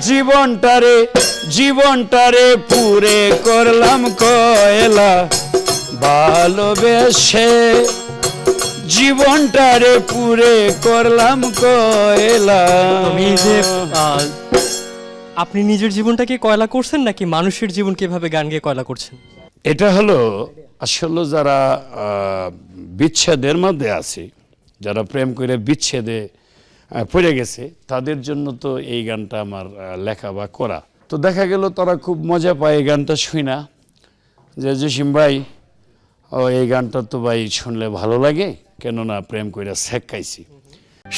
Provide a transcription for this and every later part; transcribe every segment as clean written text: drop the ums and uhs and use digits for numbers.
জীবনটারে পুরে করলাম কয়লা ভালোবেসে, জীবনটারে পুরে করলাম কয়লা। আমি যে আপনি নিজের জীবনটাকে কয়লা করছেন নাকি মানুষের জীবনকে এভাবে গান গেয়ে কয়লা করছেন? এটা হলো আসলে যারা বিচ্ছেদের মধ্যে আছে, যারা প্রেম করে বিচ্ছেদে পড়ে গেছে, তাদের জন্য তো এই গানটা আমার লেখা বা করা। তো দেখা গেল তারা খুব মজা পায় এই গানটা শুই না, যে জসিম ভাই এই গানটা তো ভাই শুনলে ভালো লাগে, কেননা প্রেম করে শেখাইছি।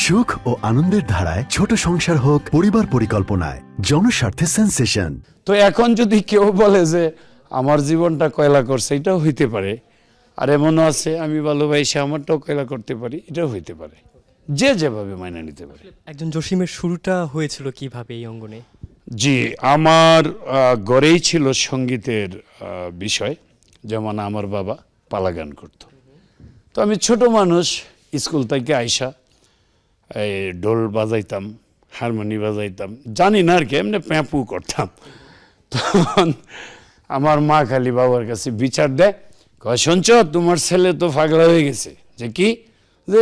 সুখ ও আনন্দের ধারায় ছোট সংসার হোক পরিবার পরিকল্পনায়, জনস্বার্থে সেন্সেশন। তো এখন যদি কেউ বলে যে আমার জীবনটা কয়লা করছে, এটাও হইতে পারে। আর এমনও আছে আমি ভালোবাসি আমারটাও কয়লা করতে পারি, এটাও হইতে পারে, যে যেভাবে মাইনে নিতে পারে। একজন জসিমের শুরুটা হয়েছিল কিভাবে এই অঙ্গনে? জি, আমার গড়েই ছিল সঙ্গীতের বিষয়। যেমন আমার বাবা পালা গান করত, তো আমি ছোট মানুষ, স্কুল থেকে আইসা এই ঢোল বাজাইতাম, হারমোনি বাজাইতাম, জানি না আর কি, এমনি প্যাঁপু করতাম। তখন আমার মা খালি বাবার কাছে বিচার দেয়, কয় শুনছ তোমার ছেলে তো পাগলা হয়ে গেছে। যে কি?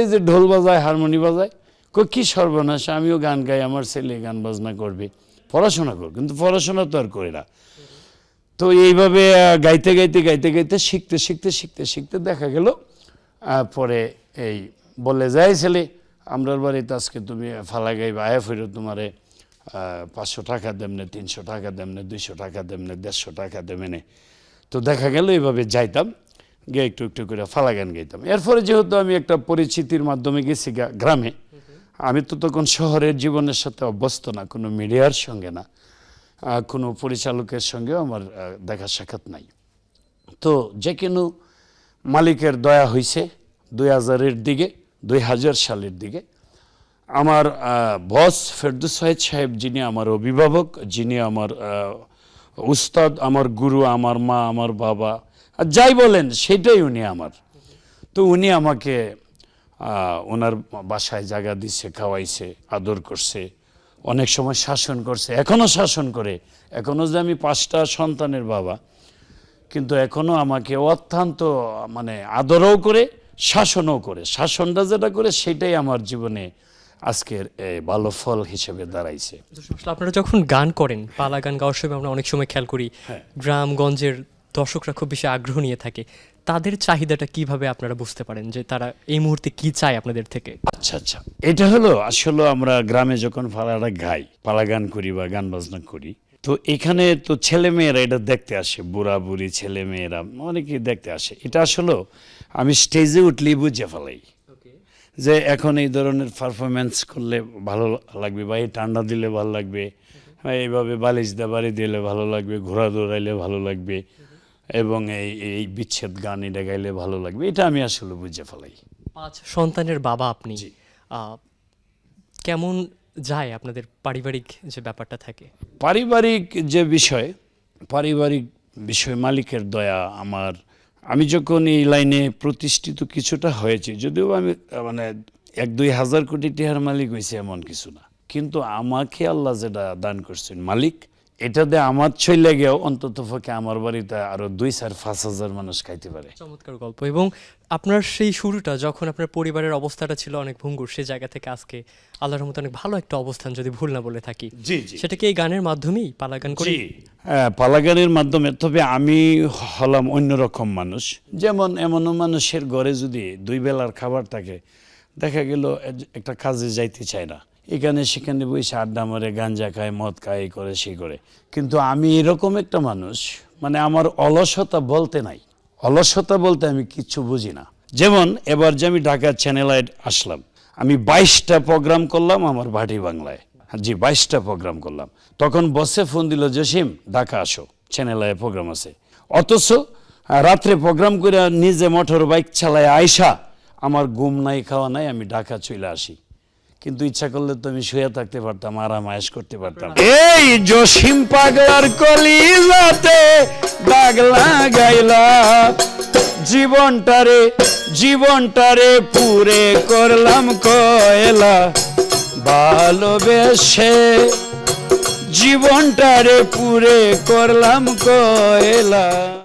যে ঢোল বাজায় হারমোনি বাজায়। কই কি সর্বনাশ, আমিও গান গাই, আমার ছেলে গান বাজনা করবে, পড়াশোনা কর, কিন্তু পড়াশোনা তো আর করে না। তো এইভাবে গাইতে গাইতে গাইতে গাইতে শিখতে শিখতে শিখতে শিখতে দেখা গেল পরে এই বলে যাই ছেলে আমরার বাড়িতে আজকে তুমি ফালা গাইবা, আয়া ফিরো তোমারে 500 টাকা দেমনে, 300 টাকা দেমনে, 200 টাকা দেমনে, 150 টাকা দেমনে। তো দেখা গেল এইভাবে যাইতাম, গিয়ে একটু একটু করে ফালা গান গাইতাম। এরপরে যেহেতু আমি একটা পরিচিতির মাধ্যমে গেছি গ্রামে, আমি তো তখন শহরের জীবনের সাথে অভ্যস্ত না, কোনো মিডিয়ার সঙ্গে না, কোনো পরিচালকের সঙ্গেও আমার দেখা সাক্ষাৎ নাই। তো যে কোনো মালিকের দয়া হয়েছে 2000-এর দিকে, 2000 সালের দিকে আমার বস ফেরদৌস ওয়াহিদ সাহেব, যিনি আমার অভিভাবক, যিনি আমার উস্তাদ, আমার গুরু, আমার মা, আমার বাবা, আর যাই বলেন সেটাই উনি আমার। তো উনি আমাকে ওনার বাসায় জায়গা দিচ্ছে, খাওয়াইছে, আদর করছে, অনেক সময় শাসন করছে, এখনও শাসন করে। এখনও যে আমি 5টা সন্তানের বাবা, কিন্তু এখনও আমাকে অত্যন্ত মানে আদরও করে, শাসনও করে। শাসনটা যেটা করে সেটাই আমার জীবনে আজকের ভালো ফল হিসেবে দাঁড়াইছে। আপনারা যখন গান করেন, পালা গান গাওয়ার সময় আমরা অনেক সময় খেয়াল করি গ্রামগঞ্জের দর্শকরা খুব বেশি আগ্রহ নিয়ে থাকে। তাদের চাহিদাটা কিভাবে আপনারা বুঝতে পারেন যে তারা এই মুহূর্তে কি চায় আপনাদের থেকে? আচ্ছা আচ্ছা, এটা হলো আসলে আমরা গ্রামে যখন পালাটা গাই, পালা গান করি বা গান বাজনা করি, তো এখানে তো ছেলে মেয়েরা এটা দেখতে আসে, বুড়া বুড়ি ছেলে মেয়েরা অনেকেই দেখতে আসে। এটা আসলে আমি স্টেজে উঠলেই বুঝে ফেলাই যে এখন এই ধরনের পারফরমেন্স করলে ভালো লাগবে, বা এই ঠান্ডা দিলে ভালো লাগবে, এইভাবে বালিশ দিয়ে বাড়ি দিলে ভালো লাগবে, ঘোড়া দৌড়াইলে ভালো লাগবে, এবং এই বিচ্ছেদ গান এটা গাইলে ভালো লাগবে। এটা আমি আসলে বুঝে ফেলাই। 5 সন্তানের বাবা আপনি, কেমন যায় আপনাদের পারিবারিক যে ব্যাপারটা থাকে? পারিবারিক যে বিষয়, পারিবারিক বিষয় মালিকের দয়া। আমি যখন এই লাইনে প্রতিষ্ঠিত কিছুটা হয়েছে, যদিও আমি মানে 1-2 হাজার কোটি টাকার মালিক হয়েছে এমন কিছু না, কিন্তু আমাকে আল্লাহ যেটা দান করছেন মালিক, এটা দিয়ে আমার ছইলে গিয়েও অন্তত পক্ষে আমার বাড়িতে আরো 2-4-5 হাজার মানুষ খাইতে পারে। চমৎকার গল্প। এবং আপনার সেই শুরুটা যখন আপনার পরিবারের অবস্থাটা ছিল অনেক ভঙ্গুর, সেই জায়গা থেকে আজকে আল্লাহর রহমতে অনেক ভালো একটা অবস্থান, যদি ভুল না বলে থাকি। জি জি, সেটা কি এই গানের মাধ্যমেই, পালা গান করে? হ্যাঁ, পালা গানের মাধ্যমে। তবে আমি হলাম অন্যরকম মানুষ। যেমন এমনও মানুষের ঘরে যদি 2 বেলার খাবার থাকে, দেখা গেল একটা কাজে যাইতে চায় না, এখানে সেখানে বসে আড্ডা মারে, গাঞ্জা খায়, মদ খায়, এই করে সেই করে। কিন্তু আমি এরকম একটা মানুষ, মানে আমার অলসতা বলতে নাই। অলসতা বলতে আমি কিচ্ছু বুঝি না। যেমন এবার যে আমি ঢাকা চ্যানেল আই আসলাম, আমি 22টা প্রোগ্রাম করলাম আমার ভাটি বাংলায়। জি, 22টা প্রোগ্রাম করলাম। তখন বসে ফোন দিল, জসিম ঢাকা আসো, চ্যানেল আই প্রোগ্রাম আছে। অথচ রাত্রে প্রোগ্রাম করে নিজে মোটর বাইক চালায় আইসা আমার ঘুম নাই, খাওয়া নাই, আমি ঢাকা চলে আসি। কিন্তু ইচ্ছা করলে তো আমি শুয়ে থাকতে পারতাম, আরাম আয়েশ করতে পারতাম। এই জসিম পাগলার কলিজাতে দাগ লাগাইলা, জীবনটারে পুরে করলাম কয়লা ভালোবেসে, জীবনটারে পুরে করলাম কয়লা।